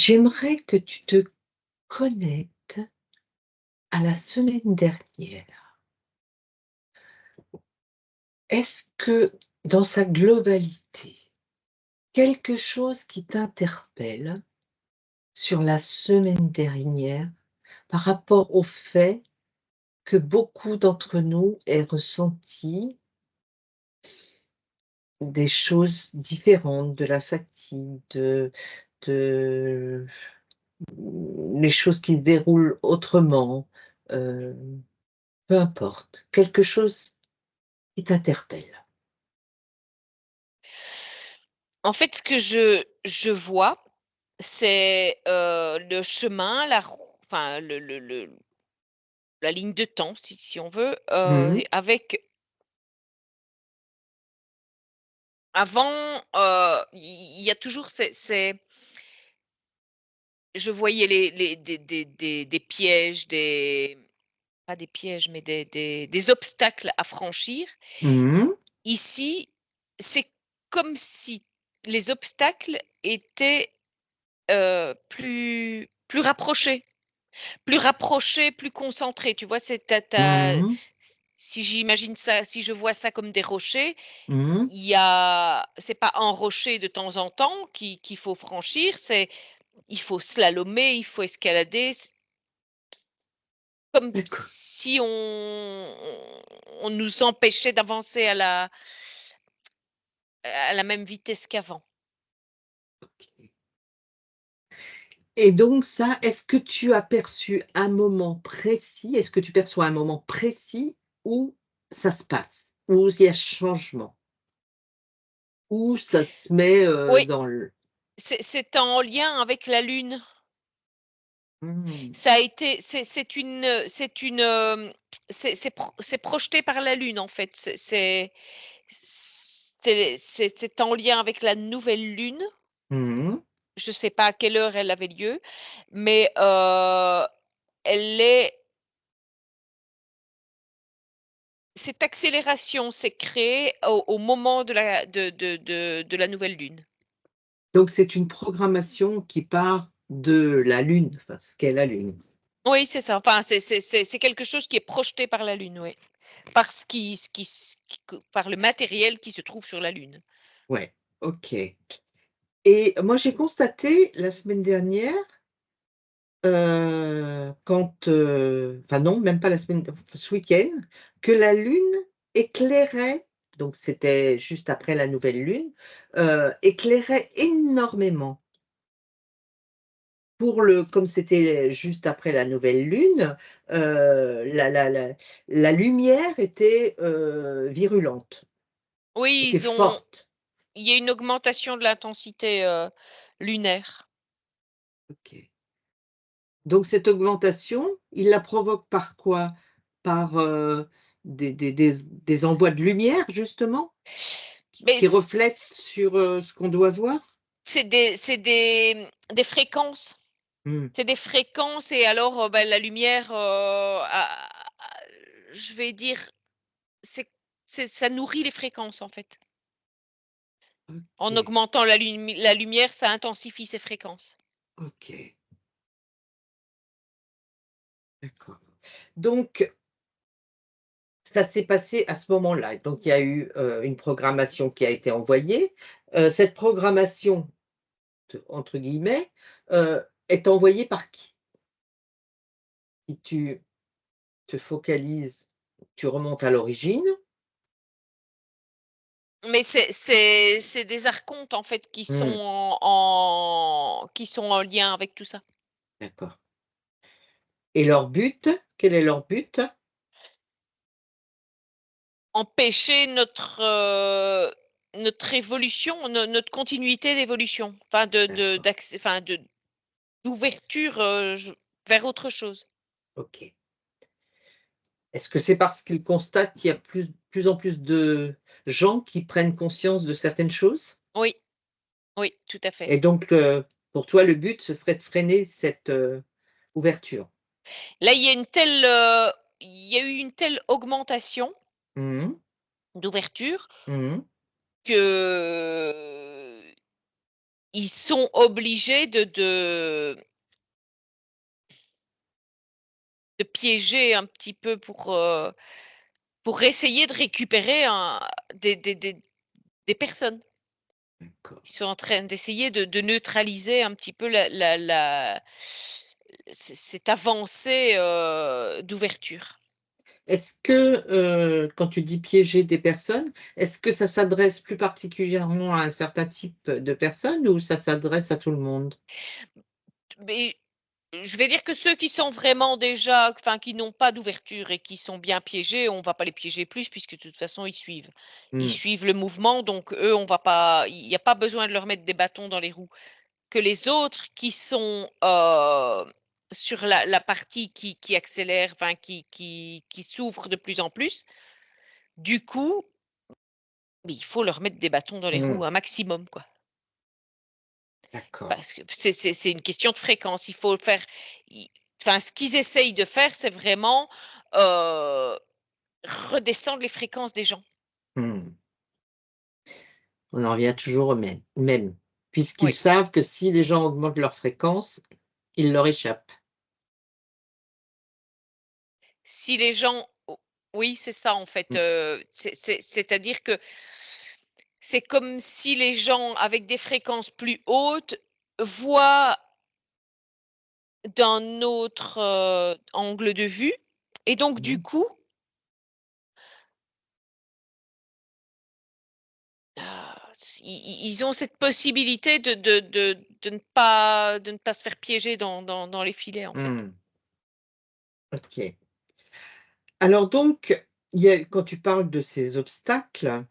J'aimerais que tu te connectes à la semaine dernière. Est-ce que, dans sa globalité, quelque chose qui t'interpelle sur la semaine dernière par rapport au fait que beaucoup d'entre nous aient ressenti des choses différentes, de la fatigue, de les choses qui se déroulent autrement, heu, peu importe, quelque chose qui t'interpelle? En fait, ce que je vois, c'est, le chemin, enfin la ligne de temps si on veut, Mmh mh. avec avant, il y a toujours je voyais les des pièges, pas des pièges, mais des obstacles à franchir. Mmh. Ici, c'est comme si les obstacles étaient, plus rapprochés. Plus rapprochés, plus concentrés, tu vois? C'est tu Mmh. si j'imagine ça, si je vois ça comme des rochers, Mmh. c'est pas un rocher de temps en temps qu'il faut franchir, il faut slalomer, il faut escalader, comme D'accord. si on nous empêchait d'avancer à la même vitesse qu'avant. OK. Et donc ça, est-ce que tu as perçu un moment précis? Est-ce que tu perçois un moment précis où ça se passe? Où il y a changement? Où ça se met, Oui, dans le c'est en lien avec la lune. mmh, Ça a été c'est une, c'est projeté par la lune, en fait. C'est en lien avec la nouvelle lune. mmh, Je ne sais pas à quelle heure elle avait lieu, mais, elle est cette accélération s'est créée au moment de la nouvelle lune. donc c'est une programmation qui part de la Lune, enfin ce qu'est la Lune. Oui, c'est ça. Enfin, c'est quelque chose qui est projeté par la lune, oui. Par ce qui s qui que par le matériel qui se trouve sur la lune. Ouais, OK. Et moi j'ai constaté la semaine dernière, quand, enfin non, même pas la semaine ce week-end, que la lune éclairait, donc c'était juste après la nouvelle lune, éclairait énormément. Pour le Comme c'était juste après la nouvelle lune, la lumière était, virulente, Oui, était forte. il y a une augmentation de l'intensité, lunaire. OK. Donc cette augmentation, il la provoque par quoi? Par, des envois de lumière justement? Mais Qui reflètent sur, ce qu'on doit voir? des fréquences. Mmh, C'est des fréquences et alors, bah, la lumière, je vais dire, c'est ça nourrit les fréquences, en fait. En OK, augmentant la lumière, ça intensifie ces fréquences. OK, d'accord. Donc ça s'est passé à ce moment-là. Donc il y a eu, une programmation qui a été envoyée. Cette programmation, te entre guillemets, est envoyée par qui? Si tu te focalises, tu remontes à l'origine. Mais c'est des archontes, en fait, Mmh, qui sont en lien avec tout ça. d'accord. Et leur but? Quel est leur but? Empêcher notre évolution, notre continuité d'évolution, enfin D'accord, enfin d'ouverture, je vers autre chose. OK. Est-ce que c'est parce qu'ils constatent qu'il y a plus en plus de gens qui prennent conscience de certaines choses? Oui, oui, tout à fait. Et donc, pour toi, le but, ce serait de freiner cette, ouverture? Là, il y a eu une telle augmentation Mmh mh. d'ouverture Mmh mh. qu'il ils sont obligés de piéger un petit peu pour essayer de récupérer des personnes. D'accord. Ils sont en train d'essayer de neutraliser un petit peu la cette avancée, d'ouverture. Est-ce que, quand tu dis piéger des personnes, est-ce que ça s'adresse plus particulièrement à un certain type de personnes ou ça s'adresse à tout le monde? Mais je vais dire que ceux qui sont vraiment déjà enfin, qui n'ont pas d'ouverture et qui sont bien piégés, on va pas les piéger plus puisque de toute façon ils suivent. Ils Mmh. suivent le mouvement donc eux, on va pas il y a pas besoin de leur mettre des bâtons dans les roues. Que les autres qui sont, sur la partie qui accélère, enfin qui s'ouvre de plus en plus, du coup, mais il faut leur mettre des bâtons dans les Mmh. roues un maximum, quoi. D'accord. Parce que c'est une question de fréquence. Il faut faire i enfin, ce qu'ils essayent de faire, c'est vraiment, heu, redescendre les fréquences des gens. Mmh. On en revient toujours au même, puisqu'ils Oui. savent que si les gens augmentent leur fréquence, ils leur échappent. Si les gens o oui, c'est ça, en fait, Mmh. c'est-à-dire que c'est comme si les gens avec des fréquences plus hautes voient d'un autre, angle de vue et donc du Mmh. coup, ils ont cette possibilité de ne pas se faire piéger dans les filets, en fait. Mmh. OK. Alors donc, il y a quand tu parles de ces obstacles,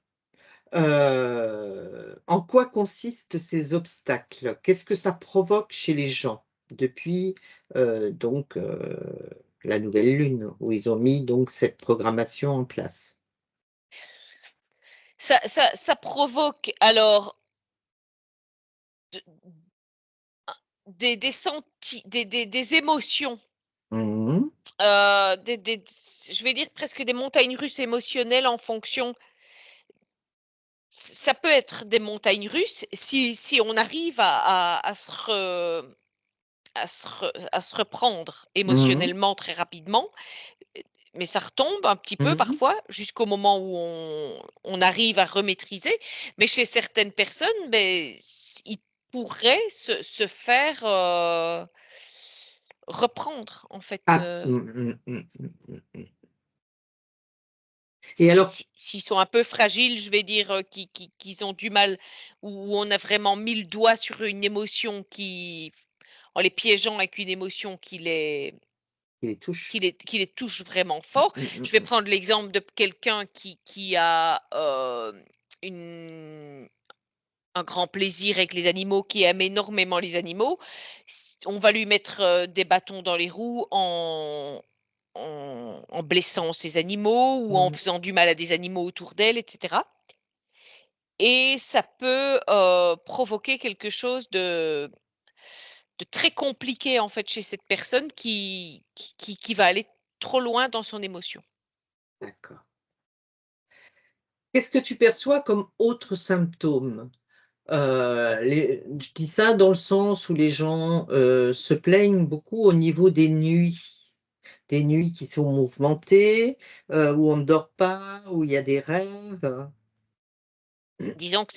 en quoi consistent ces obstacles? Qu'est-ce que ça provoque chez les gens depuis, donc la nouvelle lune où ils ont mis donc cette programmation en place? Ça provoque alors de des émotions, Mmh. des je vais dire presque des montagnes russes émotionnelles en fonction ça peut être des montagnes russes si on arrive à se reprendre Mmh. émotionnellement très rapidement, mais ça retombe un petit peu Mmh. parfois jusqu'au moment où on arrive à remaîtriser. Mais chez certaines personnes, beh, ils pourraient se faire, reprendre en fait, Ah! Mmh. Et si alors s'ils sont un peu fragiles, je vais dire, qu'ils ont du mal, où on a vraiment mis le doigt sur une émotion qui en les piégeant avec une émotion il les touche? qui les touche vraiment Mmh, fort. Je vais mmh. prendre l'exemple de quelqu'un qui a, une un grand plaisir avec les animaux, qui aime énormément les animaux. On va lui mettre, des bâtons dans les roues en blessant ces animaux ou en Mmh. faisant du mal à des animaux autour d'elle et cetera et ça peut, provoquer quelque chose de très compliqué, en fait, chez cette personne qui va aller trop loin dans son émotion. D'accord. Qu'est-ce que tu perçois comme autres symptômes? Je dis ça dans le sens où les gens, se plaignent beaucoup au niveau des nuits. Des nuits qui sont mouvementées, où on ne dort pas, où il y a des rêves. Dis donc,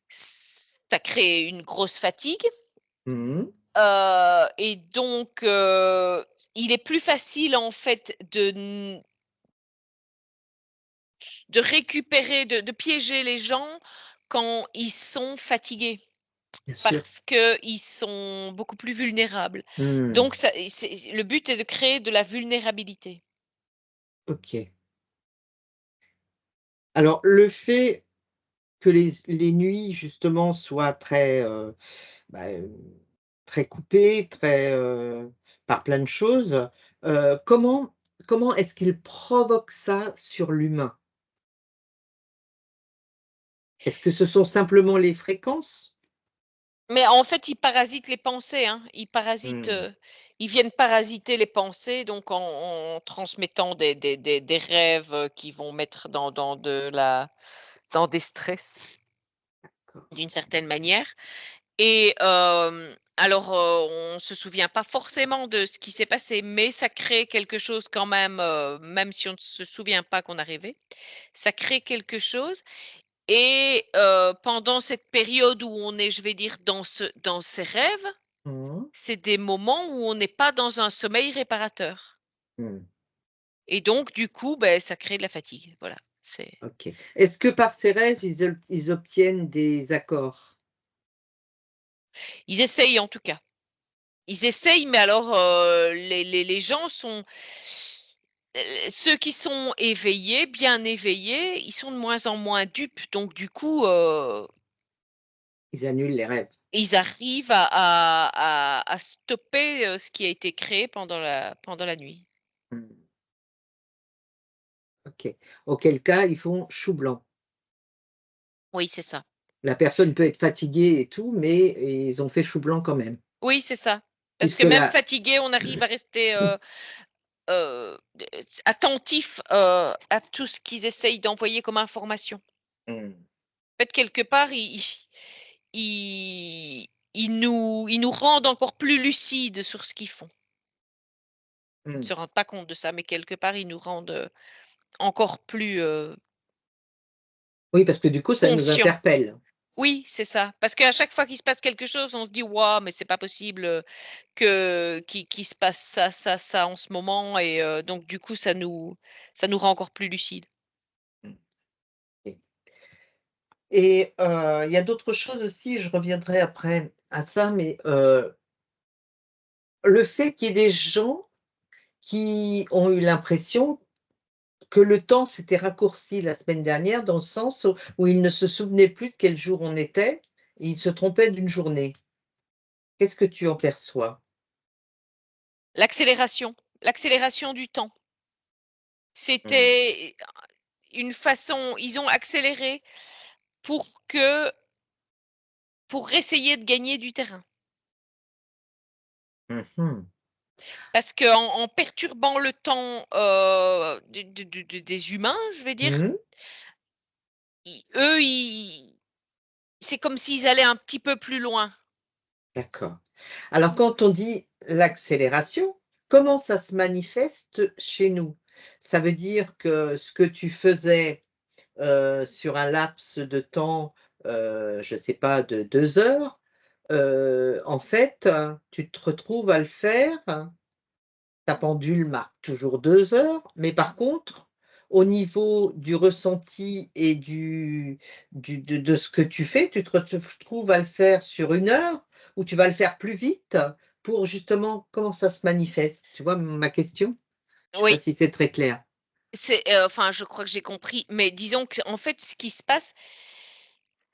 ça crée une grosse fatigue, Mmh. et donc il est plus facile, en fait, de récupérer, de piéger les gens quand ils sont fatigués, Bien sûr. parce qu'ils sont beaucoup plus vulnérables. Mmh. Donc ça c'est le but est de créer de la vulnérabilité. OK. Alors le fait que les nuits justement soient très, bah, très coupées, très, par plein de choses, comment est-ce qu'ils provoquent ça sur l'humain? Est-ce que ce sont simplement les fréquences? Mais en fait, ils parasitent les pensées, hein. Mmh. Ils viennent parasiter les pensées, donc en transmettant des rêves, qui vont mettre dans des stress. D'accord. d'une certaine manière. Et alors, on ne se souvient pas forcément de ce qui s'est passé, mais ça crée quelque chose quand même, même si on ne se souvient pas qu'on a rêvé. Ça crée quelque chose et pendant cette période où on est, je vais dire, dans ces rêves, Mmh. c'est des moments où on n'est pas dans un sommeil réparateur Mmh. et donc du coup, beh, ça crée de la fatigue. Voilà, c'est OK. Est-ce que par ces rêves, ils obtiennent des accords? ils essayent en tout cas. Ils essayent, mais alors, les gens sont ceux qui sont éveillés, bien éveillés, ils sont de moins en moins dupes, donc du coup, Ils annulent les rêves? ils arrivent à stopper, ce qui a été créé pendant la nuit. Mmh. OK. Auquel cas, ils font chou blanc. Oui, c'est ça. La personne peut être fatiguée et tout, mais ils ont fait chou blanc quand même. Oui, c'est ça. Parce que Puisque même la fatigué, on arrive à rester, d attentif, à tout ce qu'ils essayent d'envoyer comme information. mmh, En fait, quelque part, ils nous rendent encore plus lucides sur ce qu'ils font. Ils ne mmh. se rendent pas compte de ça, mais quelque part, ils nous rendent, encore plus, Oui, parce que du coup, ça nous conscients. interpelle. Oui, c'est ça. Parce qu'à chaque fois qu'il se passe quelque chose, on se dit: «Waouh, mais c'est pas possible, que qu'il se passe ça, ça, ça en ce moment» et donc du coup, ça nous rend encore plus lucides. Mmh, et il y a d'autres choses aussi, je reviendrai après à ça, mais le fait qu'il y ait des gens qui ont eu l'impression que le temps s'était raccourci la semaine dernière, dans le sens où ils ne se souvenaient plus de quel jour on était, et ils se trompaient d'une journée. Qu'est-ce que tu en perçois? L'accélération du temps. Mmh. C'était une façon ils ont accéléré pour que pour essayer de gagner du terrain. Mmh mh. Parce qu'en perturbant le temps, des humains, je vais dire, Mmh. ils c'est comme s'ils allaient un petit peu plus loin. D'accord. Alors quand on dit l'accélération, comment ça se manifeste chez nous? Ça veut dire que ce que tu faisais, sur un laps de temps, je ne sais pas, de 2 heures, en fait, tu te retrouves à le faire, ta pendule marque toujours 2 heures, mais par contre, au niveau du ressenti et de ce que tu fais, tu te retrouves à le faire sur 1 heure, ou tu vas le faire plus vite pour justement comment ça se manifeste? Tu vois ma question? Je ne sais pas Oui, si c'est très clair. c'est, enfin, je crois que j'ai compris, mais disons qu'en fait, ce qui se passe,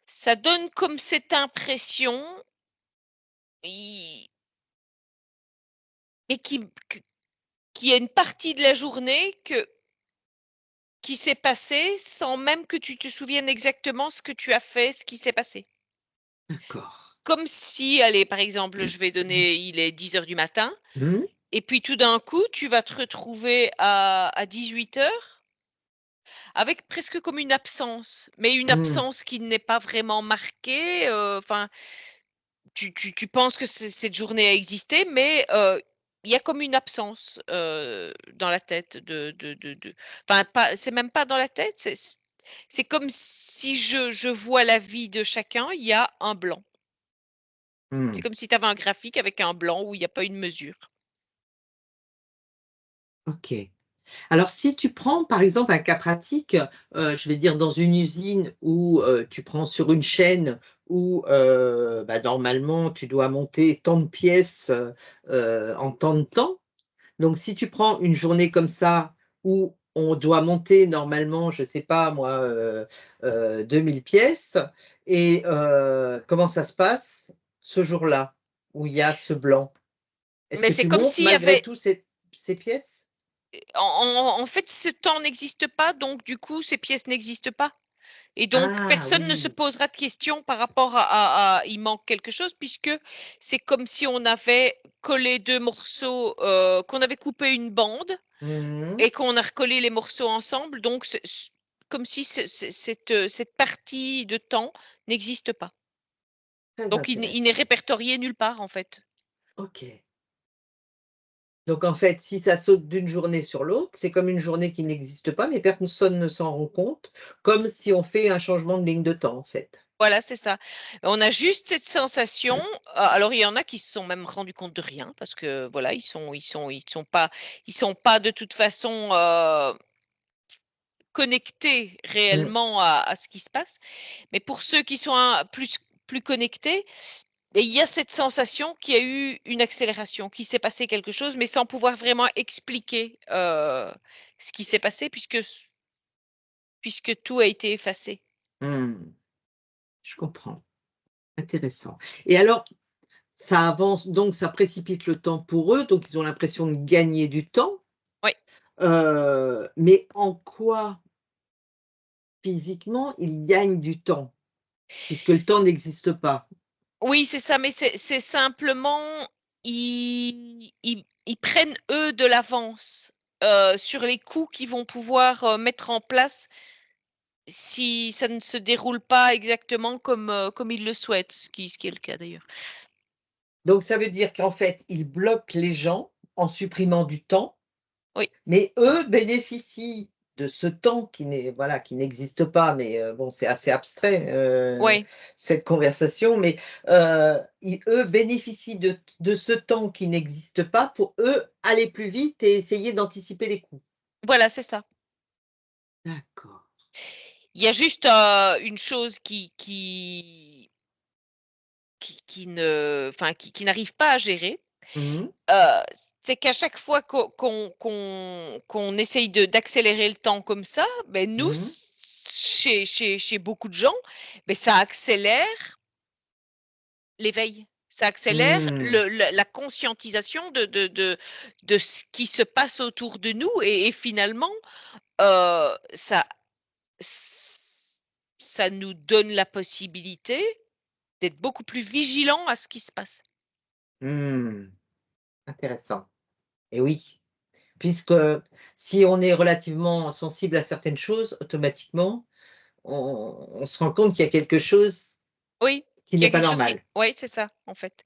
ça donne comme cette impression, i mais qu'il y a une partie de la journée qui s'est passée sans même que tu te souviennes exactement ce que tu as fait, ce qui s'est passé. D'accord. Comme si, allez, par exemple, je vais donner, il est 10 heures du matin Mmh. et puis tout d'un coup, tu vas te retrouver à 18 heures avec presque comme une absence, mais une Mmh. absence qui n'est pas vraiment marquée, enfin, tu penses que cette journée a existé, mais il y a comme une absence, dans la tête de enfin pas c'est même pas dans la tête, c'est comme si je vois la vie de chacun, il y a un blanc. C'est Mmh. comme si tu avais un graphique avec un blanc où il y a pas une mesure. OK. Alors si tu prends par exemple un cas pratique, je vais dire dans une usine où, tu prends sur une chaîne où, bah, normalement tu dois monter tant de pièces, en tant de temps. Donc si tu prends une journée comme ça où on doit monter normalement, je ne sais pas moi, 2000 pièces, et comment ça se passe ce jour-là, où il y a ce blanc? Est-ce Mais que c'est tu comme montes s'il y malgré avait tout ces pièces? en fait, ce temps n'existe pas, donc du coup, ces pièces n'existent pas. Et donc Ah personne ne se oui! posera de questions par rapport à il manque quelque chose puisque c'est comme si on avait collé 2 morceaux, qu'on avait coupé une bande Mmh mh. et qu'on a recollé les morceaux ensemble donc comme si cette partie de temps n'existe pas. Très Donc il n'est intéressant. répertorié nulle part, en fait. OK. Donc en fait, si ça saute d'une journée sur l'autre, c'est comme une journée qui n'existe pas, mais personne ne s'en rend compte, comme si on fait un changement de ligne de temps, en fait. Voilà, c'est ça. On a juste cette sensation, alors il y en a qui se sont même rendus compte de rien parce que voilà, ils sont pas de toute façon, connectés Mmh. réellement à ce qui se passe. Mais pour ceux qui sont plus connectés, et il y a cette sensation qu'il y a eu une accélération, qu'il s'est passé quelque chose, mais sans pouvoir vraiment expliquer, ce qui s'est passé puisque tout a été effacé. Mmh. Je comprends. Intéressant. Et alors, ça avance, donc ça précipite le temps pour eux, donc ils ont l'impression de gagner du temps, Oui. mais en quoi physiquement ils gagnent du temps? Puisque le temps n'existe pas. Oui, c'est ça, mais c'est simplement, ils prennent, eux, de l'avance, sur les coups qu'ils vont pouvoir, mettre en place si ça ne se déroule pas exactement comme ils le souhaitent, ce qui est le cas d'ailleurs. Donc ça veut dire qu'en fait, ils bloquent les gens en supprimant du temps. Oui, Mais eux bénéficient de ce temps qui n'est voilà, qui n'existe pas, mais bon, c'est assez abstrait, ouais, cette conversation, mais ils eux bénéficient de ce temps qui n'existe pas pour eux aller plus vite et essayer d'anticiper les coups. voilà, c'est ça. D'accord. Il y a juste, une chose qui ne enfin, qui n'arrive pas à gérer, Mmh. heu, c'est qu'à chaque fois qu'on essaye d'accélérer le temps comme ça, ben nous, Mmh. chez beaucoup de gens, beh, ça accélère l'éveil. Ça accélère Mmh. la conscientisation de ce qui se passe autour de nous et finalement, ça ç ça nous donne la possibilité d'être beaucoup plus vigilants à ce qui se passe. Mmh. Intéressant. Et oui, puisque si on est relativement sensible à certaines choses, automatiquement, on se rend compte qu'il y a quelque chose Oui, qui qu'il y n'est a pas quelque chose qui normal. oui, c'est ça, en fait.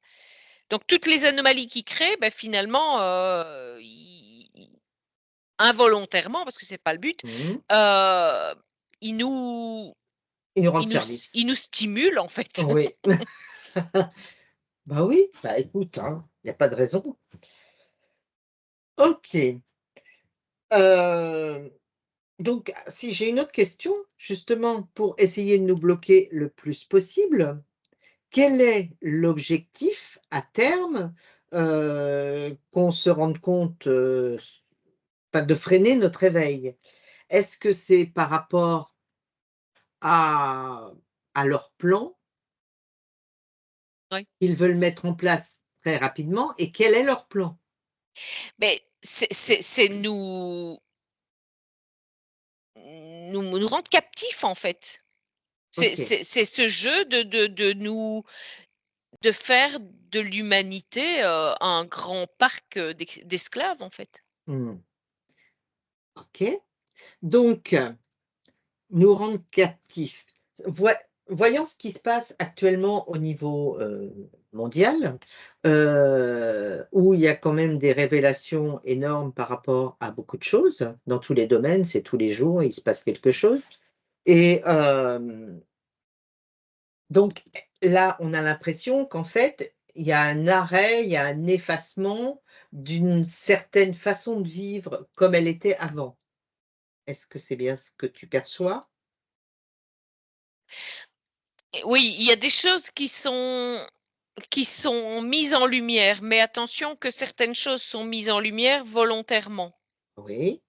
Donc toutes les anomalies qu'ils créent, bah, finalement, ils involontairement, parce que c'est pas le but, Mmh. heu, ils nous Ils nous rendent service. ils nous stimulent, en fait. Oui. Bah oui, bah écoute, hein, il y a pas de raison. OK. Heu, donc si j'ai une autre question, justement pour essayer de nous bloquer le plus possible, quel est l'objectif à terme, qu'on se rende compte, enfin de freiner notre éveil? Est-ce que c'est par rapport à leur plan Oui. qu'ils veulent mettre en place très rapidement et quel est leur plan? Mais c'est nous rendre captifs, en fait. OK. C'est ce jeu de faire de l'humanité, un grand parc, d'esclaves, en fait. Mmh. OK. Donc, nous rendre captifs. Voi Voyant ce qui se passe actuellement au niveau, mondial, où il y a quand même des révélations énormes par rapport à beaucoup de choses. Dans tous les domaines, c'est tous les jours, il se passe quelque chose et donc là, on a l'impression qu'en fait, il y a un arrêt, il y a un effacement d'une certaine façon de vivre comme elle était avant. Est-ce que c'est bien ce que tu perçois? Et oui, il y a des choses qui sont mises en lumière, mais attention que certaines choses sont mises en lumière volontairement. Oui.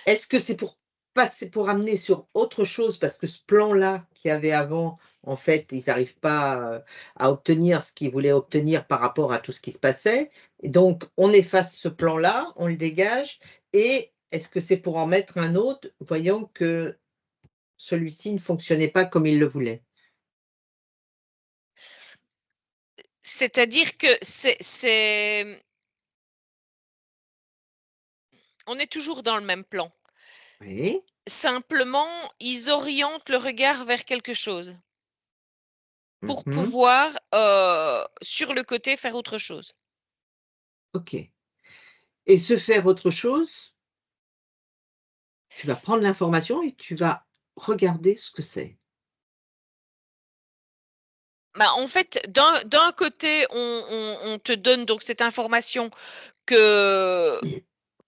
Est-ce que c'est pour passer pour amener sur autre chose? Parce que ce plan-là qu'il y avait avant, en fait, ils n'arrivent pas, à obtenir ce qu'ils voulaient obtenir par rapport à tout ce qui se passait et donc on efface ce plan-là, on le dégage et est-ce que c'est pour en mettre un autre, voyant que celui-ci ne fonctionnait pas comme ils le voulaient? C'est-à-dire que on est toujours dans le même plan. Oui. simplement, ils orientent le regard vers quelque chose pour Mmh. pouvoir, sur le côté, faire autre chose. OK, et se faire autre chose, tu vas prendre l'information et tu vas regarder ce que c'est. Bah, en fait, d'un côté, on te donne donc cette information que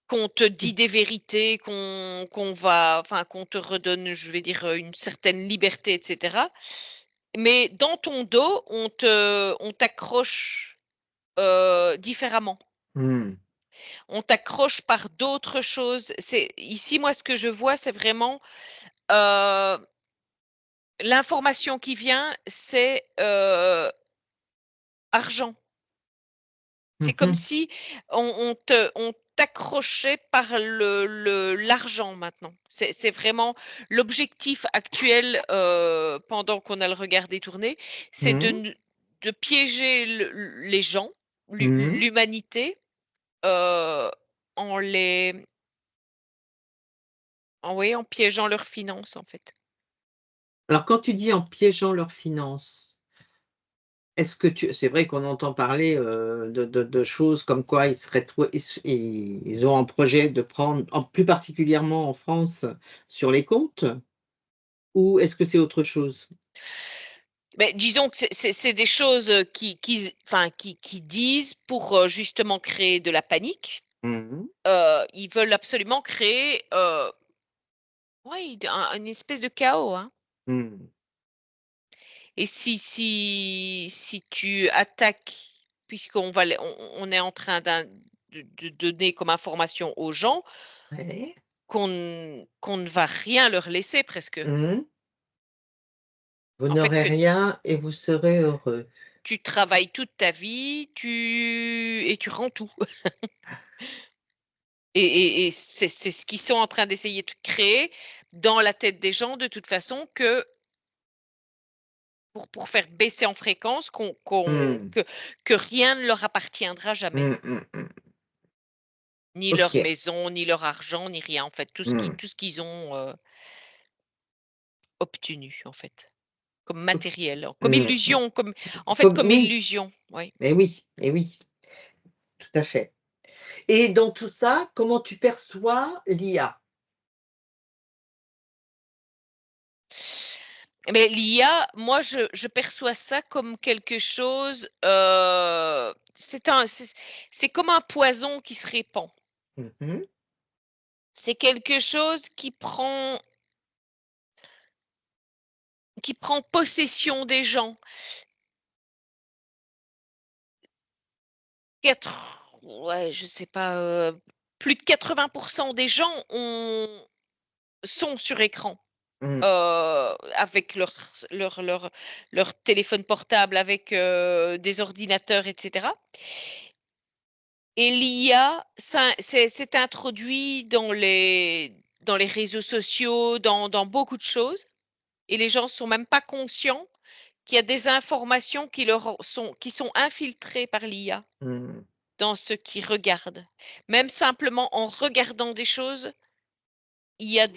qu'on te dit des vérités, qu'on va enfin, qu'on te redonne, je vais dire, une certaine liberté et cetera. Mais dans ton dos, on t'accroche, différemment. Mmh. On t'accroche par d'autres choses. C'est ici, moi, ce que je vois, c'est vraiment, heu, l'information qui vient, c'est, argent. C'est comme Mmh. si on t'accrochait par l'argent maintenant. C'est vraiment l'objectif actuel, pendant qu'on a le regard détourné, c'est Mmh. de piéger les gens, Mmh. l'humanité, heu, en les en piégeant leurs finances, en fait. Alors quand tu dis en piégeant leurs finances, est-ce que tu c'est vrai qu'on entend parler, de choses comme quoi ils seraient trop ils ont un projet de prendre en plus particulièrement en France, sur les comptes? Ou est-ce que c'est autre chose? Mais disons que c'est des choses, qui disent pour, justement créer de la panique. Mmh. Ils veulent absolument créer, ouais, une espèce de chaos, hein. Mmh. Et si tu attaques, puisqu'on va les on est en train de donner comme information aux gens Ouais. qu'on ne va rien leur laisser presque. Mmh. Vous En fait, n'aurez que rien et vous serez heureux. tu travailles toute ta vie, tu rends tout. Et c'est ce qu'ils sont en train d'essayer de créer dans la tête des gens de toute façon, que pour faire baisser en fréquence, Mmh. que rien ne leur appartiendra jamais. Mmh, mmh, mmh. Ni leur OK. maison, ni leur argent, ni rien en fait. Mmh. Tout ce qu'ils ont, obtenu en fait, comme OK. matériel, comme Mmh mh. illusion, comme en fait, Comme comme oui, illusion, oui. et oui, tout à fait. Et dans tout ça, comment tu perçois l'IA? Mais l'IA, moi je perçois ça comme quelque chose, c'est comme un poison qui se répand. Mmh mh. C'est quelque chose qui prend possession des gens. Ouais, je sais pas, plus de 80 des gens sont sur écran, Mmh. avec leur téléphone portable, avec, des ordinateurs et cetera. Et l'IA, ça s'est introduit dans les réseaux sociaux, dans beaucoup de choses, et les gens sont même pas conscients qu'il y a des informations qui sont infiltrées par l'IA Mmh. dans ce qu'ils regardent. Même simplement en regardant des choses, l'IA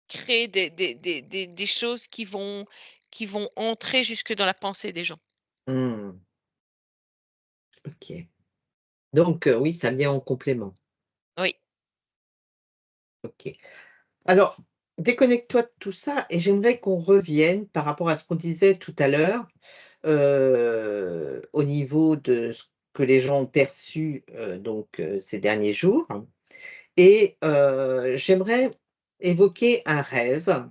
crée des choses qui vont entrer jusque dans la pensée des gens. Mmh. OK. Donc oui, ça vient en complément. Oui. OK. Alors, déconnecte-toi de tout ça et j'aimerais qu'on revienne par rapport à ce qu'on disait tout à l'heure, au niveau de ce que les gens ont perçu, ces derniers jours, et j'aimerais évoquer un rêve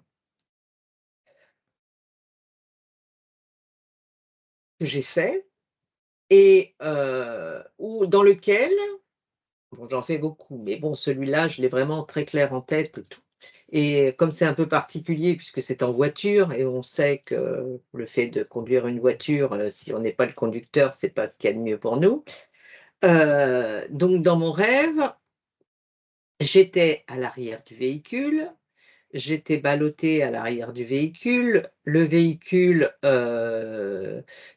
que j'ai fait et dans lequel bon, j'en fais beaucoup, mais bon, celui-là, je l'ai vraiment très clair en tête et tout, et comme c'est un peu particulier puisque c'est en voiture et on sait que le fait de conduire une voiture, si on n'est pas le conducteur, c'est pas ce qu'il y a de mieux pour nous. Donc dans mon rêve, j'étais à l'arrière du véhicule j'étais ballottée à l'arrière du véhicule. Le véhicule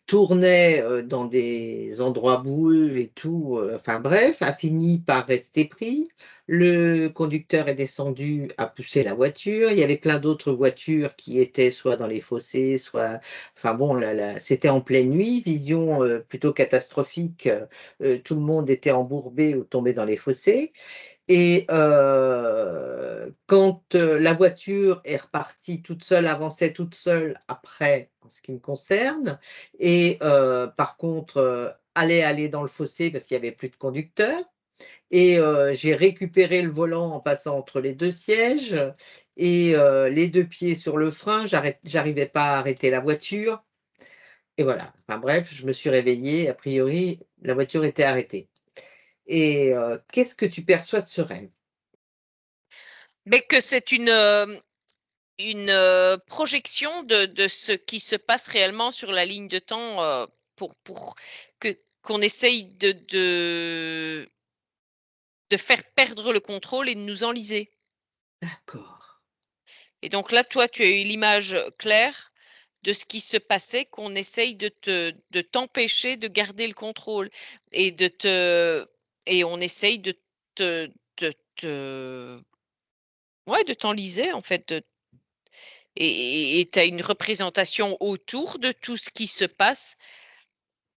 tournait dans des endroits boueux et tout, enfin bref, a fini par rester pris. Le conducteur est descendu, a poussé la voiture. Il y avait plein d'autres voitures qui étaient soit dans les fossés, soit, enfin bon, c'était en pleine nuit, vision plutôt catastrophique. Tout le monde était embourbé ou tombé dans les fossés. Et quand la voiture est repartie toute seule, avançait toute seule après, en ce qui me concerne, et par contre, allait aller dans le fossé parce qu'il y avait plus de conducteur, et j'ai récupéré le volant en passant entre les 2 sièges, et les 2 pieds sur le frein, j'arrivais pas à arrêter la voiture, et voilà. Enfin bref, je me suis réveillée, a priori, la voiture était arrêtée. Et qu'est-ce que tu perçois de ce rêve? Mais que c'est une projection de ce qui se passe réellement sur la ligne de temps pour qu'on essaye de faire perdre le contrôle et de nous enliser. D'accord. Et donc là, toi, tu as eu l'image claire de ce qui se passait, qu'on essaye de t'empêcher de garder le contrôle et et on essaye te, de ouais, de t'enliser en fait, et tu as une représentation autour de tout ce qui se passe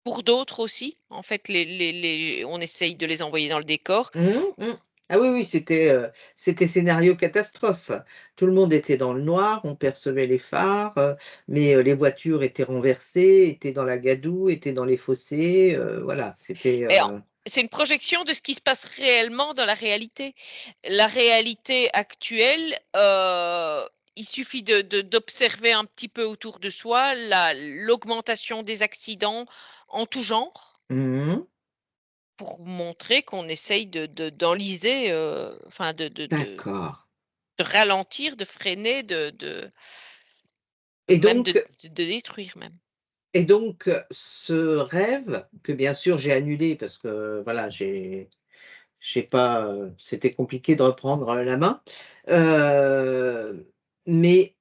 pour d'autres aussi. En fait, on essaye de les envoyer dans le décor. Mmh mh. Ah oui, oui, c'était scénario catastrophe. Tout le monde était dans le noir, on percevait les phares, mais les voitures étaient renversées, étaient dans la gadoue, étaient dans les fossés, voilà, c'était, Mais c'est une projection de ce qui se passe réellement dans la réalité. La réalité actuelle, il suffit d'observer un petit peu autour de soi l'augmentation des accidents en tout genre mmh. pour montrer qu'on essaye d'enliser, enfin D'accord. de ralentir, de freiner, et même donc de détruire même. ce rêve que bien sûr j'ai annulé parce que voilà, j'ai pas, c'était compliqué de reprendre, la main, mais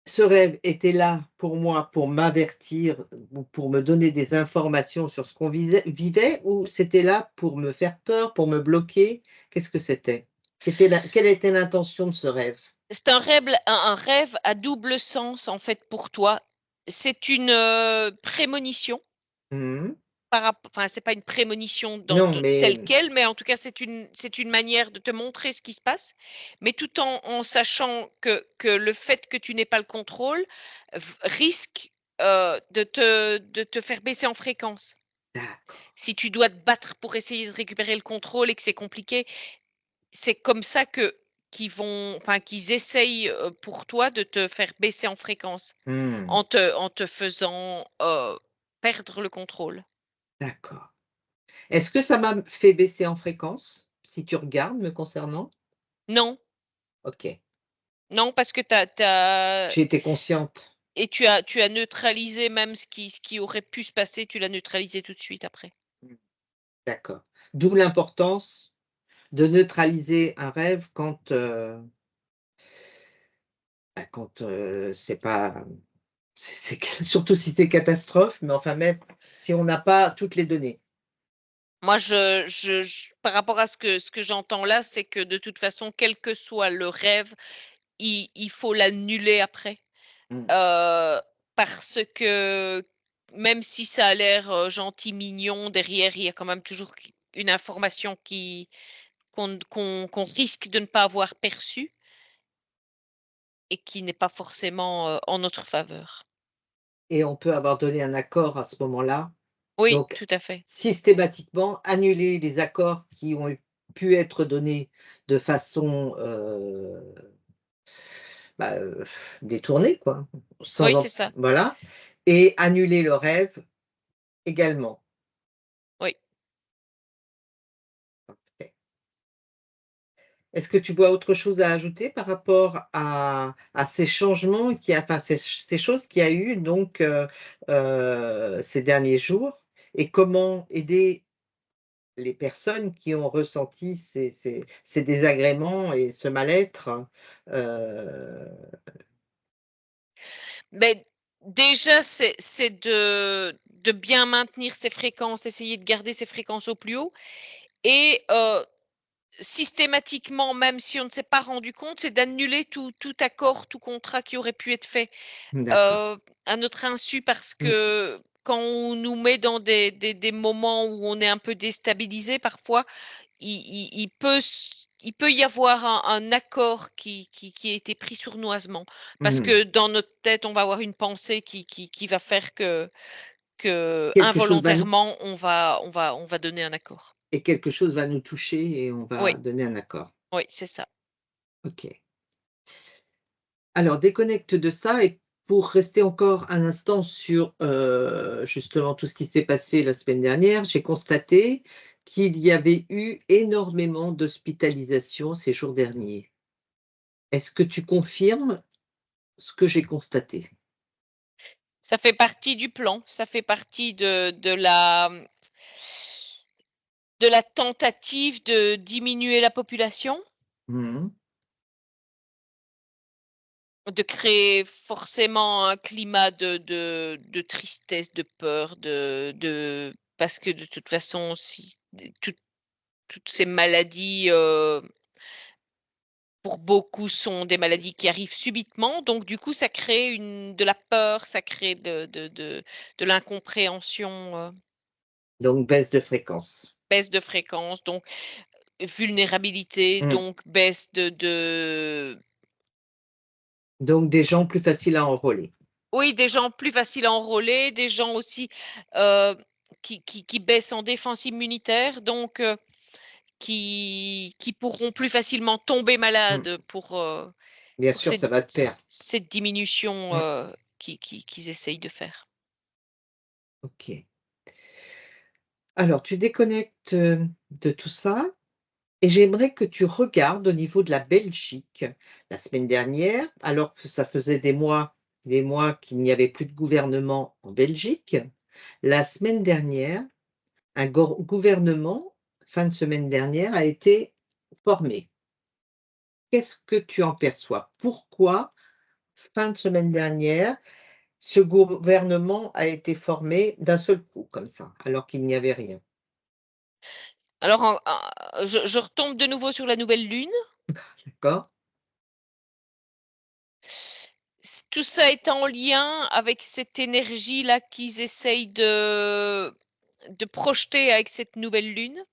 ce rêve était là pour moi, pour m'avertir ou pour me donner des informations sur ce qu'on vivait, ou c'était là pour me faire peur, pour me bloquer? Qu'est-ce que c'était? Quelle était l'intention de ce rêve? C'est un rêve à double sens en fait pour toi. C'est une, prémonition. Mmh. Enfin, c'est pas une prémonition Non, telle mais quelle, mais en tout cas, c'est une manière de te montrer ce qui se passe, mais tout en sachant que le fait que tu n'aies pas le contrôle risque de te faire baisser en fréquence. d'accord. Si tu dois te battre pour essayer de récupérer le contrôle et que c'est compliqué, c'est comme ça enfin, qu'ils essayent pour toi de te faire baisser en fréquence Mmh. en te faisant perdre le contrôle. D'accord. Est-ce que ça m'a fait baisser en fréquence, si tu regardes me concernant? Non. OK. Non, parce que tu J'ai été consciente. et tu as neutralisé même ce qui aurait pu se passer, tu l'as neutralisé tout de suite après. Mmh. D'accord. D'où l'importance de neutraliser un rêve quand, quand, c'est pas c'est que surtout si c'est catastrophe, mais enfin même si on n'a pas toutes les données. Moi, je par rapport à ce que j'entends là, c'est que de toute façon, quel que soit le rêve, il faut l'annuler après. Mmh. Heu, Parce que même si ça a l'air, gentil, mignon, derrière, il y a quand même toujours une information qu'on risque de ne pas avoir perçue et qui n'est pas forcément, en notre faveur. Et on peut avoir donné un accord à ce moment-là. Oui, Donc tout à fait. systématiquement, annuler les accords qui ont pu être donnés de façon, bah, détournée quoi, Oui, sans c'est en ça. voilà, et annuler le rêve également. Oui. OK. Est-ce que tu vois autre chose à ajouter par rapport à ces changements enfin ces choses qu'il y a eu donc ces derniers jours, et comment aider les personnes qui ont ressenti ces désagréments et ce mal-être? Heu, Mais déjà, c'est de bien maintenir ces fréquences, essayer de garder ces fréquences au plus haut et systématiquement, même si on ne s'est pas rendu compte, c'est d'annuler tout accord, tout contrat qui aurait pu être fait, d'accord. à notre insu parce Mmh, que quand on nous met dans des moments où on est un peu déstabilisé parfois, il peut y avoir un accord qui a été pris sournoisement. Parce mmh. que dans notre tête, on va avoir une pensée qui va faire que Quelque chose va nous involontairement, on va donner un accord. et quelque chose va nous toucher et on Oui, va donner un accord. oui, c'est ça. OK. Alors déconnecte de ça et pour rester encore un instant sur, justement tout ce qui s'est passé la semaine dernière, j'ai constaté qu'il y avait eu énormément d'hospitalisations ces jours derniers. Est-ce que tu confirmes ce que j'ai constaté? Ça fait partie du plan, ça fait partie de la tentative de diminuer la population, Mmh. de créer forcément un climat de tristesse, de peur, parce que de toute façon, si toutes ces maladies, pour beaucoup sont des maladies qui arrivent subitement, donc du coup, ça crée de la peur, ça crée de l'incompréhension, Donc baisse de fréquence. baisse de fréquence, donc vulnérabilité, Mmh. donc baisse de Donc des gens plus faciles à enrôler. oui, des gens plus faciles à enrôler, des gens aussi, heu, qui baissent en défense immunitaire, donc qui pourront plus facilement tomber Mmh. malades Bien pour sûr, ça va de pair. cette diminution, Mmh. qu'ils essayent de faire. OK. Alors tu déconnectes, de tout ça. Et j'aimerais que tu regardes au niveau de la Belgique. La semaine dernière, alors que ça faisait des mois qu'il n'y avait plus de gouvernement en Belgique, la semaine dernière, un gouvernement, fin de semaine dernière, a été formé. Qu'est-ce que tu en perçois? Pourquoi, fin de semaine dernière, ce gouvernement a été formé d'un seul coup, comme ça, alors qu'il n'y avait rien? Alors je retombe de nouveau sur la nouvelle lune. D'accord? Tout ça est en lien avec cette énergie-là qu'ils essayent de projeter avec cette nouvelle lune,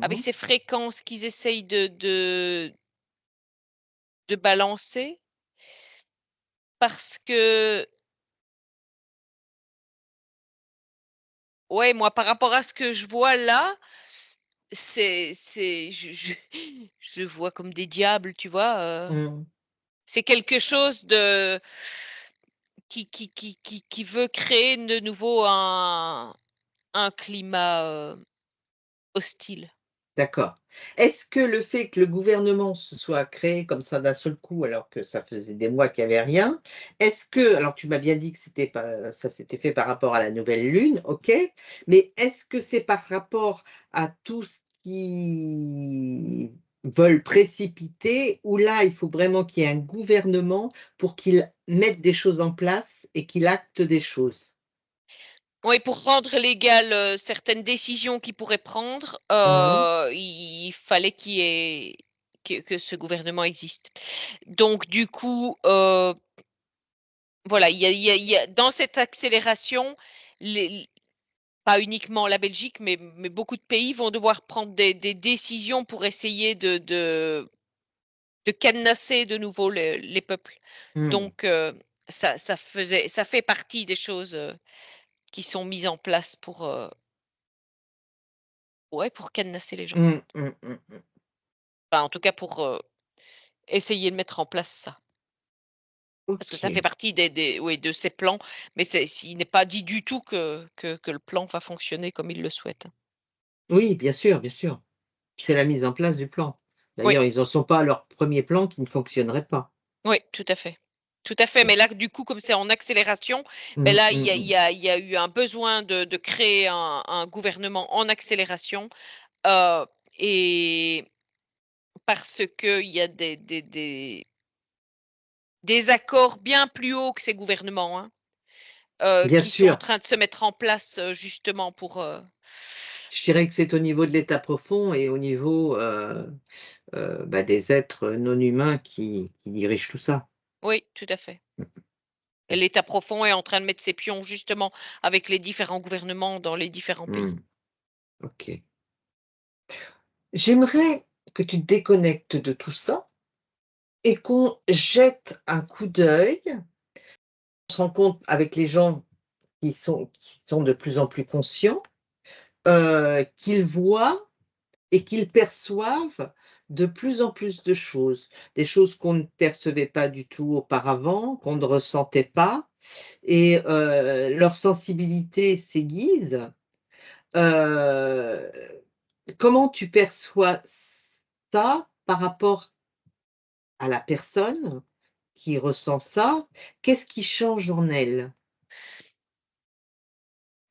avec Mmh. ces fréquences qu'ils essayent de balancer. Parce que, ouais, moi, par rapport à ce que je vois là, je vois comme des diables, tu vois? Mmh. C'est quelque chose de qui veut créer de nouveau un climat, hostile. D'accord. Est-ce que le fait que le gouvernement se soit créé comme ça d'un seul coup, alors que ça faisait des mois qu'il y avait rien, est-ce que alors tu m'as bien dit que c'était pas ça s'était fait par rapport à la nouvelle lune, OK, mais est-ce que c'est par rapport à tout ce qui veulent précipiter ou là, il faut vraiment qu'il y ait un gouvernement pour qu'il mette des choses en place et qu'il acte des choses? Oui, pour rendre légales, certaines décisions qu'ils pourraient prendre, Mmh. il fallait qu'il y ait que ce gouvernement existe. Donc du coup, voilà, il y a dans cette accélération, les pas uniquement la Belgique, mais beaucoup de pays vont devoir prendre des décisions pour essayer de cadenasser de nouveau les peuples. Mmh. Donc ça fait partie des choses, qui sont mises en place pour, ouais, pour cadenasser les gens. Mmh, mmh, mmh, mmh. Enfin, en tout cas pour, essayer de mettre en place ça. Parce que ça fait OK. partie des oui, de ces plans, mais il n'est pas dit du tout que le plan va fonctionner comme ils le souhaitent. Oui, bien sûr, bien sûr. C'est la mise en place du plan. Oui, D'ailleurs, ils en sont pas à leur premier plan qui ne fonctionnerait pas. oui, tout à fait. Tout à fait, OK. mais là, du coup, comme c'est en accélération, ben Mmh, là, mmh mh. il y a eu un besoin de créer un gouvernement en accélération, et parce qu'il y a des accords bien plus hauts que ces gouvernements, hein, Bien qui sont en sûr, train de se mettre en place, justement pour, je dirais que c'est au niveau de l'état profond et au niveau, bah, des êtres non humains qui dirigent tout ça. oui, tout à fait. Et l'État profond est en train de mettre ses pions justement avec les différents gouvernements dans les différents pays. Mmh, OK. J'aimerais que tu te déconnectes de tout ça et qu'on jette un coup d'œil. On se rend compte avec les gens qui sont de plus en plus conscients, qu'ils voient et qu'ils perçoivent de plus en plus de choses. Des choses qu'on ne percevait pas du tout auparavant, qu'on ne ressentait pas et leur sensibilité s'aiguise. Heu, Comment tu perçois ça par rapport à la personne qui ressent ça? Qu'est-ce qui change en elle?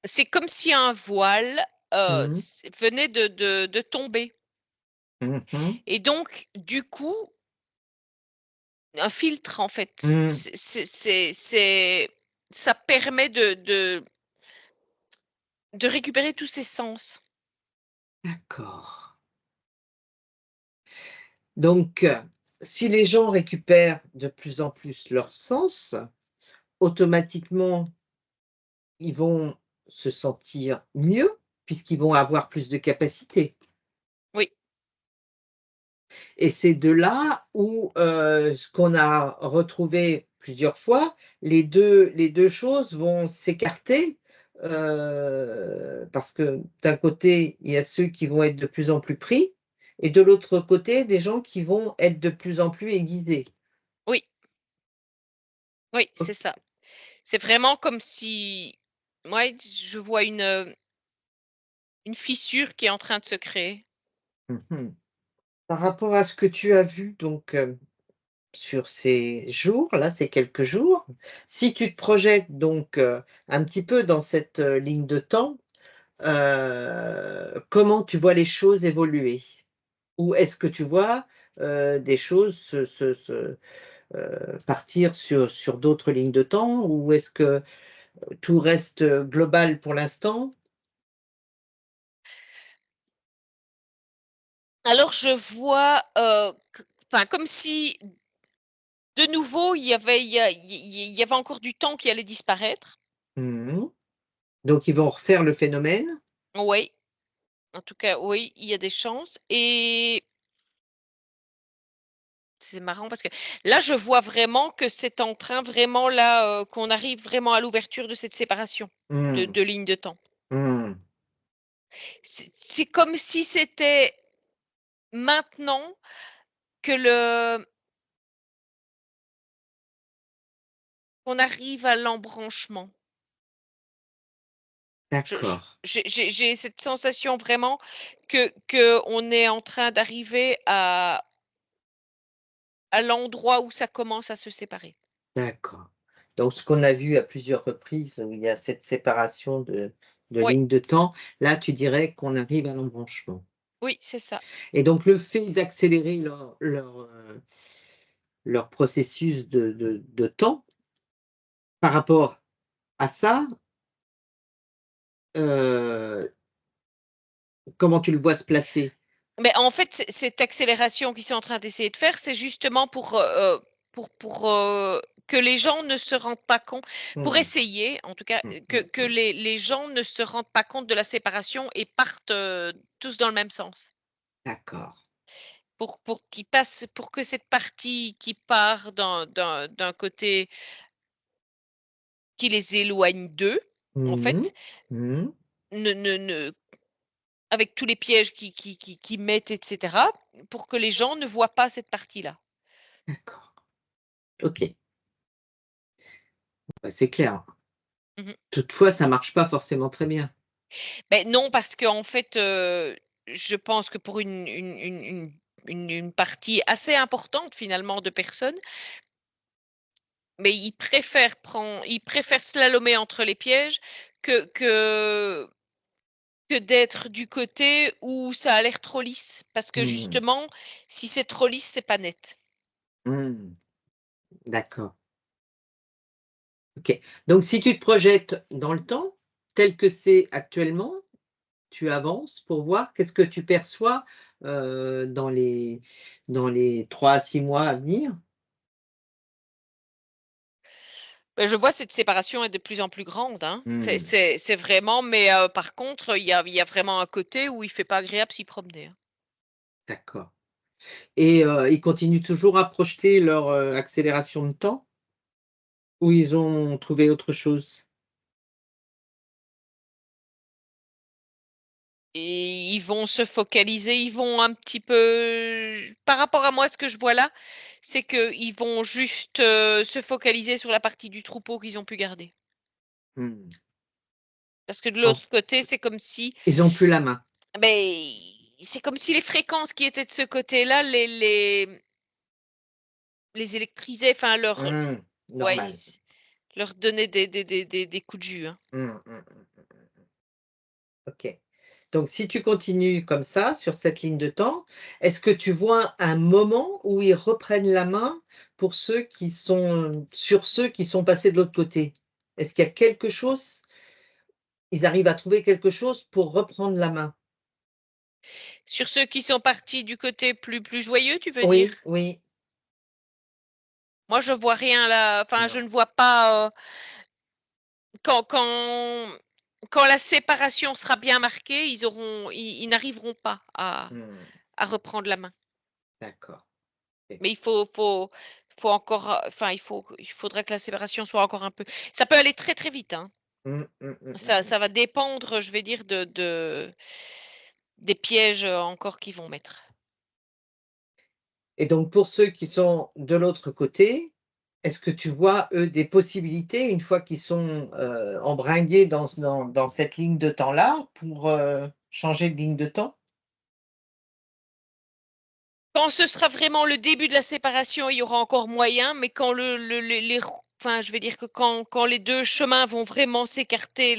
C'est comme si un voile, Mmh. venait de tomber Mmh mh. et donc du coup, un filtre en fait. Mmh. Ça permet de récupérer tous ses sens. D'accord. Donc, si les gens récupèrent de plus en plus leur sens, automatiquement, ils vont se sentir mieux puisqu'ils vont avoir plus de capacités Oui, et c'est de là où, ce qu'on a retrouvé plusieurs fois, les deux choses vont s'écarter, parce que d'un côté, il y a ceux qui vont être de plus en plus pris et de l'autre côté, des gens qui vont être de plus en plus aiguisés. oui, oui, c'est OK. ça. C'est vraiment comme si ouais, je vois une fissure qui est en train de se créer. Mmh. Par rapport à ce que tu as vu donc, sur ces jours-là, ces quelques jours, si tu te projettes donc, un petit peu dans cette, ligne de temps, comment tu vois les choses évoluer? Ou est-ce que tu vois, des choses partir sur d'autres lignes de temps? Ou est-ce que tout reste, global pour l'instant? Alors je vois, enfin comme si de nouveau il y avait encore du temps qui allait disparaître. Mmh. Donc ils vont refaire le phénomène? Oui, en tout cas oui, il y a des chances et c'est marrant parce que là je vois vraiment que c'est en train vraiment là, qu'on arrive vraiment à l'ouverture de cette séparation de Mmh. de lignes de temps. Mmh. C'est comme si c'était maintenant que le qu'on arrive à l'embranchement. Je D'accord, j'ai cette sensation vraiment que on est en train d'arriver à l'endroit où ça commence à se séparer. d'accord. Donc ce qu'on a vu à plusieurs reprises où il y a cette séparation de Oui, lignes de temps, là tu dirais qu'on arrive à l'embranchement oui, c'est ça. et donc le fait d'accélérer leur processus de temps par rapport à ça, heu, comment tu le vois se placer? Mais en fait, cette accélération qu'ils sont en train d'essayer de faire, c'est justement pour que les gens ne se rendent pas compte pour Mmh. essayer, en tout cas, Mmh, que mmh. les gens ne se rendent pas compte de la séparation et partent, tous dans le même sens. D'accord. Pour qu'ils passent pour que cette partie qui part d'un côté qui les éloigne d'eux, en Mmh. fait, Mmh. ne avec tous les pièges qu'ils mettent et cetera, pour que les gens ne voient pas cette partie-là. D'accord. OK. Bah, c'est clair. Mmh mh. Toutefois, ça marche pas forcément très bien. Beh, non, parce qu'en fait, je pense que pour une partie assez importante finalement de personnes, mais ils préfèrent slalomer entre les pièges que que d'être du côté où ça a l'air trop lisse. Parce que Mmh. justement, si c'est trop lisse, c'est pas net. Mmh. D'accord. OK. Donc si tu te projettes dans le temps, tel que c'est actuellement, tu avances pour voir qu'est-ce que tu perçois, dans les 3 à 6 mois à venir? Je vois cette séparation est de plus en plus grande, hein. Mmh. C'est vraiment mais par contre, il y a vraiment un côté où il fait pas agréable s'y promener, hein. D'accord. Et ils continuent toujours à projeter leur, accélération de temps? Ou ils ont trouvé autre chose? Et ils vont se focaliser, ils vont un petit peu par rapport à moi, ce que je vois là, c'est qu'ils vont juste, se focaliser sur la partie du troupeau qu'ils ont pu garder. Mmh. Parce que de En l'autre côté, c'est comme si, Ils ont plus la main. beh, c'est comme si les fréquences qui étaient de ce côté-là les électrisaient, enfin Mmh. ouais, Normal. leur donnaient des coups de jus, hein. Mmh, mmh, mmh. OK. Donc si tu continues comme ça, sur cette ligne de temps, est-ce que tu vois un moment où ils reprennent la main pour ceux qui sont sur ceux qui sont passés de l'autre côté? Est-ce qu'il y a quelque chose, ils arrivent à trouver quelque chose pour reprendre la main? Sur ceux qui sont partis du côté plus joyeux, tu veux dire? Oui, oui. Moi, je vois rien là, enfin, je Non. ne vois pas, quand la séparation sera bien marquée, ils n'arriveront pas Mmh. à reprendre la main. D'accord. OK. Mais il faut encore, enfin, il faudrait que la séparation soit encore un peu ça peut aller très, très vite, hein. Mmh, mmh, mmh, mmh, Ça mmh. va dépendre, je vais dire, des pièges, encore qu'ils vont mettre. Et donc pour ceux qui sont de l'autre côté, est-ce que tu vois, eux, des possibilités une fois qu'ils sont, embringués dans cette ligne de temps-là pour, changer de ligne de temps? Quand ce sera vraiment le début de la séparation, il y aura encore moyen, mais quand les rou enfin, je vais dire que quand les 2 chemins vont vraiment s'écarter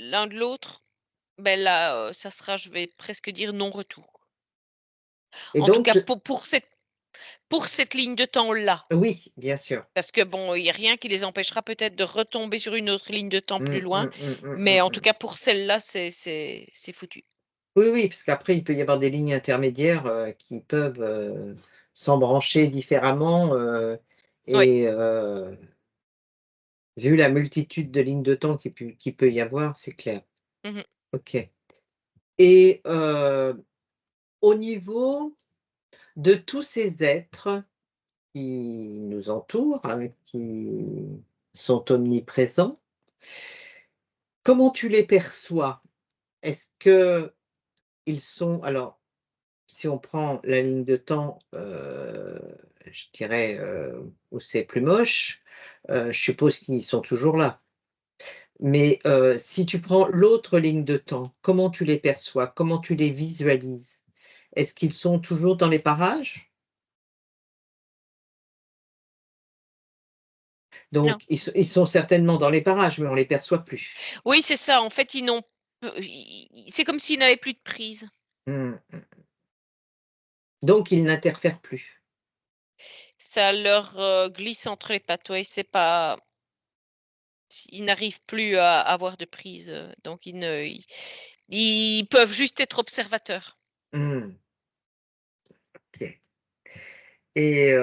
l'un de l'autre, ben là, ça sera, je vais presque dire non retour. Et En tout donc cas l pour cette ligne de temps-là. Oui, bien sûr. Parce que bon, il y a rien qui les empêchera peut-être de retomber sur une autre ligne de temps plus Mmh, loin, mmh, mmh, mmh, mais mmh, en tout mmh. cas pour celle-là, c'est foutu. Oui, oui, parce qu'après il peut y avoir des lignes intermédiaires, qui peuvent, s'embrancher différemment, Oui. et vu la multitude de lignes de temps qui peut y avoir, c'est clair. Mmh. OK. Et au niveau de tous ces êtres qui nous entourent, hein, qui sont omniprésents, comment tu les perçois? Est-ce qu'ils sont alors, si on prend la ligne de temps, je dirais, où c'est plus moche, je suppose qu'ils sont toujours là. Mais, si tu prends l'autre ligne de temps, comment tu les perçois? Comment tu les visualises? Est-ce qu'ils sont toujours dans les parages? Non. Donc ils sont certainement dans les parages, mais on les perçoit plus. Oui, c'est ça, en fait, ils n'ont i c'est comme s'ils n'avaient plus de prise. Mmh mh. Donc ils n'interfèrent plus. Ça leur, glisse entre les pattes, ouais, c'est pas ils n'arrivent plus à avoir de prise, donc ils peuvent juste être observateurs. Mmh. OK. Et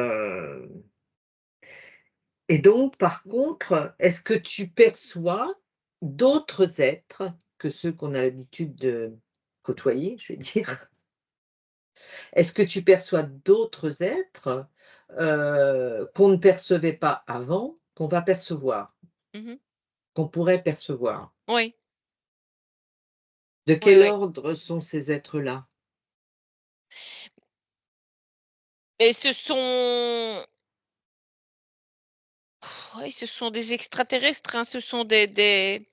donc par contre, est-ce que tu perçois d'autres êtres que ceux qu'on a l'habitude de côtoyer, je vais dire? Est-ce que tu perçois d'autres êtres, qu'on ne percevait pas avant, qu'on va percevoir, Mmh. qu'on pourrait percevoir? Oui, De oui, quel oui, ordre sont ces êtres-là? et ce sont ouais, ce sont des extraterrestres, hein, ce sont des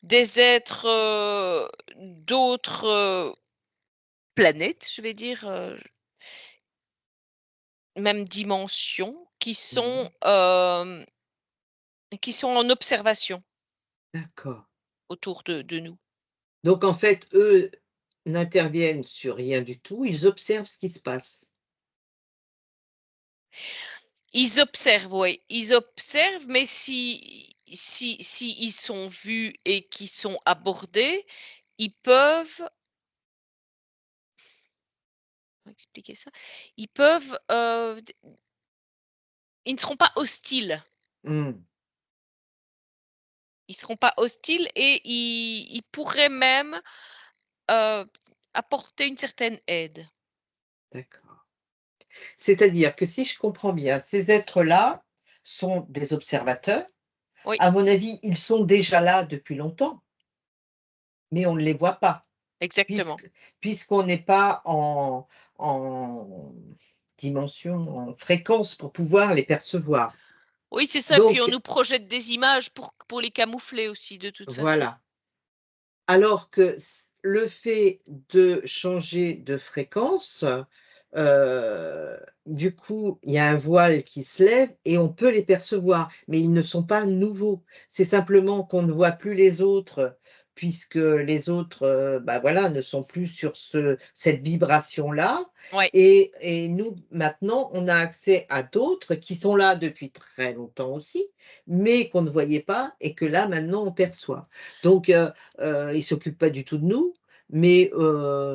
êtres, d'autres, planètes, je vais dire, même dimensions, Mmh. qui sont en observation D'accord. autour de nous. Donc en fait, eux n'interviennent sur rien du tout, ils observent ce qui se passe. Ils observent, oui, ils observent, mais si ils sont vus et qu'ils sont abordés, ils peuvent comment expliquer ça? Ils peuvent, d ils ne seront pas hostiles. Mmh, Ils seront pas hostiles et ils pourraient même, heu, apporter une certaine aide. d'accord. C'est-à-dire que si je comprends bien, ces êtres-là sont des observateurs. Oui, À mon avis, ils sont déjà là depuis longtemps, mais on ne les voit pas, exactement. puisqu'on n'est pas en dimension, en fréquence pour pouvoir les percevoir. Oui, c'est ça, puis on Donc nous projette des images pour les camoufler aussi de toute façon. voilà. Alors que le fait de changer de fréquence, du coup, il y a un voile qui se lève et on peut les percevoir, mais ils ne sont pas nouveaux. C'est simplement qu'on ne voit plus les autres, puisque les autres, bah, voilà, ne sont plus sur cette vibration-là, Ouais, et nous, maintenant, on a accès à d'autres qui sont là depuis très longtemps aussi, mais qu'on ne voyait pas et que là, maintenant, on perçoit. Donc ils s'occupent pas du tout de nous, mais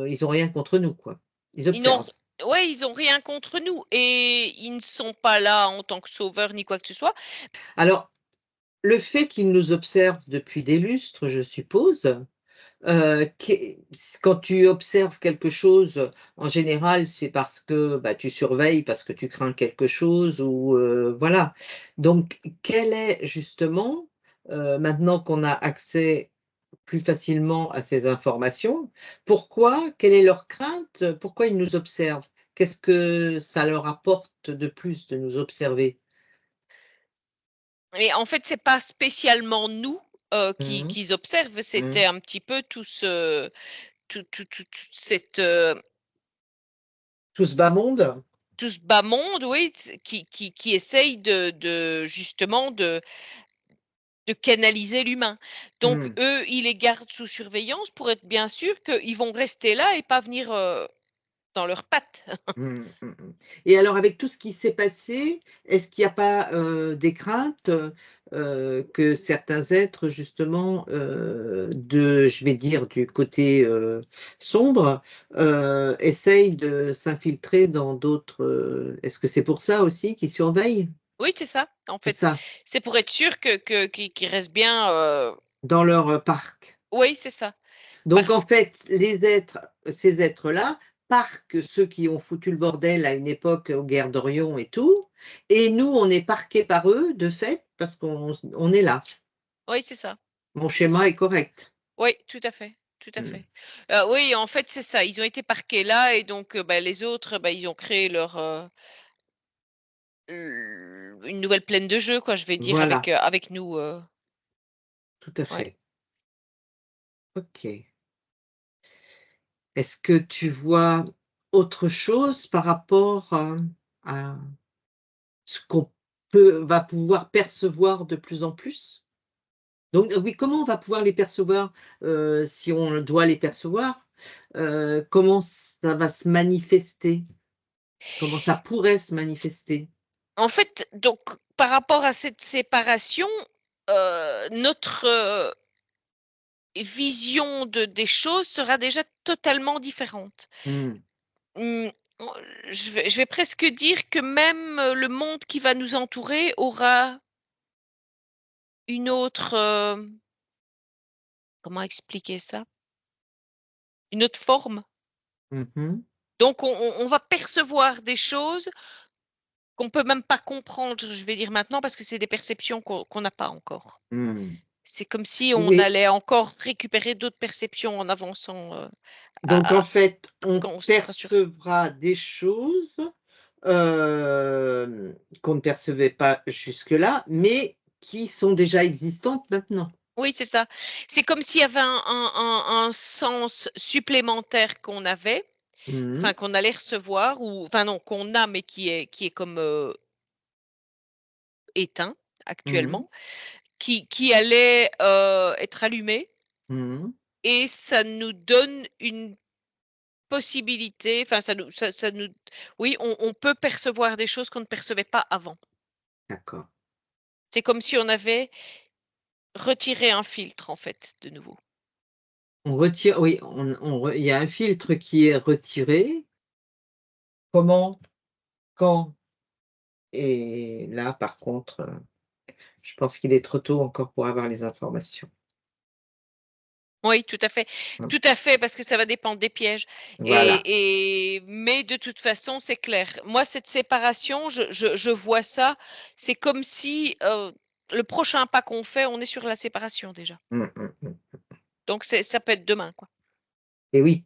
ils ont rien contre nous, quoi. Ils ils n'ont observent. ouais, ils ont rien contre nous et ils ne sont pas là en tant que sauveurs ni quoi que ce soit. Alors, le fait qu'ils nous observent depuis des lustres, je suppose, qu'est quand tu observes quelque chose, en général, c'est parce que, bah, tu surveilles, parce que tu crains quelque chose ou voilà. Donc quel est justement, maintenant qu'on a accès plus facilement à ces informations, pourquoi? Quelle est leur crainte? Pourquoi ils nous observent? Qu'est-ce que ça leur apporte de plus de nous observer? Mais en fait, c'est pas spécialement nous, qui Mmh qu'ils observent, mh. c'était Mmh. un petit peu tout ce toute cette, Tout ce bas monde? tout ce bas monde, oui, qui essaye de justement de canaliser l'humain. Donc Mmh. eux, ils les gardent sous surveillance pour être bien sûrs qu'ils vont rester là et pas venir, dans leurs pattes. Mmh, mmh mh. Et alors avec tout ce qui s'est passé, est-ce qu'il y a pas, des craintes, que certains êtres justement, je vais dire du côté, sombre, essayent de s'infiltrer dans d'autres, est-ce que c'est pour ça aussi qu'ils surveillent? Oui, c'est ça, en C'est fait. ça, C'est pour être sûr qu'ils restent bien, dans leur, parc. oui, c'est ça. Donc en Parce fait, ces êtres-là parquent ceux qui ont foutu le bordel à une époque aux guerres d'Orion et tout, et nous, on est parqués par eux de fait parce qu'on est là. oui, c'est ça, Mon c'est ça. schéma est correct. Oui, tout à fait, tout à Mmh. fait. Oui, en fait, c'est ça, ils ont été parqués là et donc bah, les autres, bah, ils ont créé leur, une nouvelle plaine de jeu, quoi, je vais dire Voilà, avec nous, tout à ouais. fait. OK. Est-ce que tu vois autre chose par rapport, à ce qu'on va pouvoir percevoir de plus en plus? Donc oui, comment on va pouvoir les percevoir, si on doit les percevoir? Comment ça va se manifester? Comment ça pourrait se manifester? En fait, donc par rapport à cette séparation, notre, vision des choses sera déjà totalement différente. Mmh. Mmh, on je vais presque dire que même, le monde qui va nous entourer aura une autre, comment expliquer ça? Une autre forme. Mmh mh. Donc on va percevoir des choses qu'on peut même pas comprendre, je vais dire maintenant, parce que c'est des perceptions qu'on n'a pas encore. Mmh. C'est comme si on Oui, allait encore récupérer d'autres perceptions en avançant, donc en à fait, on quand on sera sur percevra des choses, qu'on ne percevait pas jusque-là, mais qui sont déjà existantes maintenant. oui, c'est ça. C'est comme s'il y avait un sens supplémentaire qu'on avait, Mmh enfin qu'on allait recevoir ou enfin non, qu'on a mais qui est comme, éteint mh. actuellement, qui allait, être allumé Mmh et ça nous donne une possibilité, enfin ça nous oui, on peut percevoir des choses qu'on ne percevait pas avant. D'accord. C'est comme si on avait retiré un filtre, en fait, de nouveau. On retire oui, on re il y a un filtre qui est retiré. Comment? Quand? Et là, par contre, je pense qu'il est trop tôt encore pour avoir les informations. Oui, Mmh. tout à fait, parce que ça va dépendre des pièges Voilà. mais de toute façon, c'est clair. Moi, cette séparation, je vois ça, c'est comme si, le prochain pas qu'on fait, on est sur la séparation déjà. Mmh, mmh, mmh. Donc ça peut être demain, quoi. Et oui,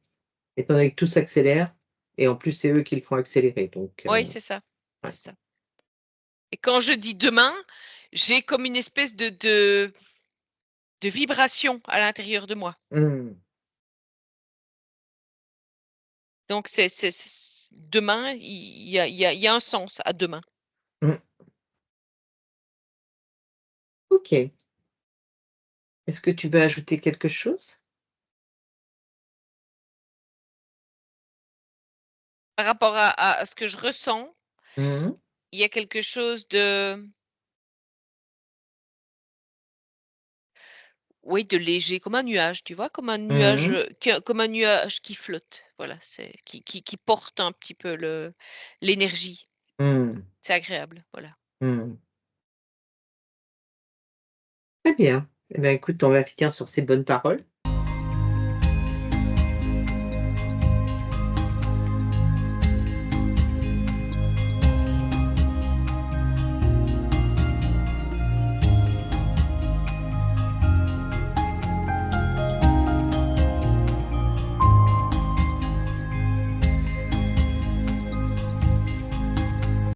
étant donné que tout s'accélère et en plus, c'est eux qui le font accélérer donc Oui, ouais. c'est ça et quand je dis demain, j'ai comme une espèce de vibration à l'intérieur de moi. Mmh. Donc c'est demain, il y a un sens à demain. Mmh. OK. Est-ce que tu veux ajouter quelque chose? Par rapport à ce que je ressens, Mmh mh. il y a quelque chose de oui, de léger, comme un nuage, tu vois? Comme un nuage, Mmh. comme un nuage qui flotte. Voilà, c'est qui porte un petit peu l'énergie. Mmh. C'est agréable, voilà. Mmh. Très bien. Eh ben, écoute, on va finir sur ces bonnes paroles.